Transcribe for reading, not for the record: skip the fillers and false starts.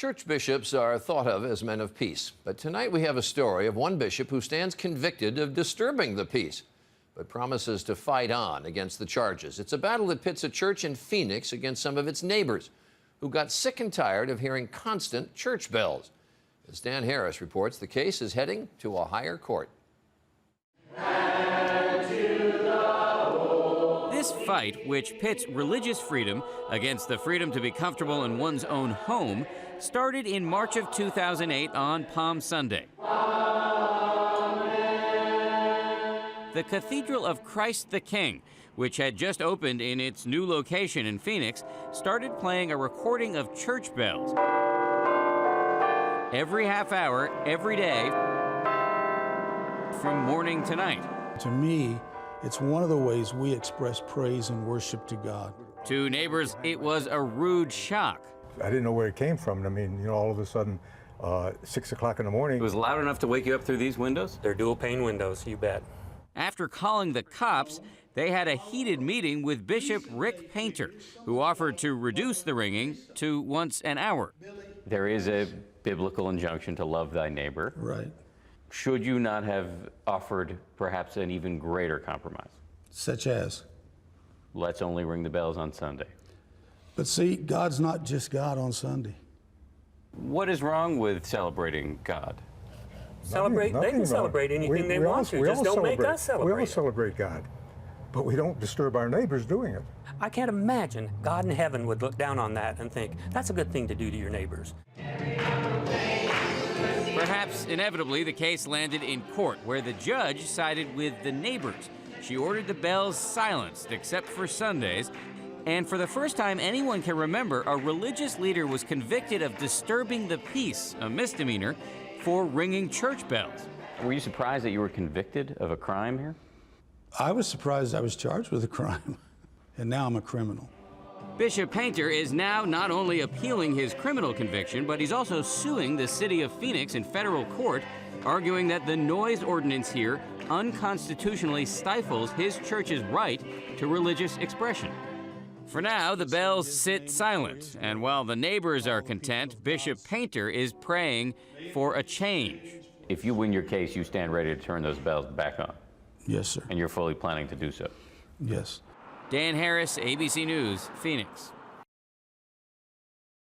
Church bishops are thought of as men of peace, but tonight we have a story of one bishop who stands convicted of disturbing the peace, but promises to fight on against the charges. It's a battle that pits a church in Phoenix against some of its neighbors, who got sick and tired of hearing constant church bells. As Dan Harris reports, the case is heading to a higher court. This fight, which pits religious freedom against the freedom to be comfortable in one's own home, started in March of 2008 on Palm Sunday. The Cathedral of Christ the King, which had just opened in its new location in Phoenix, started playing a recording of church bells every half hour, every day, from morning to night. To me, it's one of the ways we express praise and worship to God. To neighbors, it was a rude shock. I didn't know where it came from. I mean, you know, all of a sudden, 6 o'clock in the morning. It was loud enough to wake you up through these windows? They're dual pane windows, you bet. After calling the cops, they had a heated meeting with Bishop Rick Painter, who offered to reduce the ringing to once an hour. There is a biblical injunction to love thy neighbor. Right. Should you not have offered perhaps an even greater compromise? Such as? Let's only ring the bells on Sunday. But see, God's not just God on Sunday. What is wrong with celebrating God? Celebrate, they can celebrate anything they want to, just don't make us celebrate. We all celebrate God, but we don't disturb our neighbors doing it. I can't imagine God in heaven would look down on that and think, that's a good thing to do to your neighbors. Perhaps inevitably, the case landed in court, where the judge sided with the neighbors. She ordered the bells silenced, except for Sundays. And for the first time anyone can remember, a religious leader was convicted of disturbing the peace, a misdemeanor, for ringing church bells. Were you surprised that you were convicted of a crime here? I was surprised I was charged with a crime, and now I'm a criminal. Bishop Painter is now not only appealing his criminal conviction, but he's also suing the city of Phoenix in federal court, arguing that the noise ordinance here unconstitutionally stifles his church's right to religious expression. For now, the bells sit silent, and while the neighbors are content, Bishop Painter is praying for a change. If you win your case, you stand ready to turn those bells back on. Yes, sir. And you're fully planning to do so. Yes. Dan Harris, ABC News, Phoenix.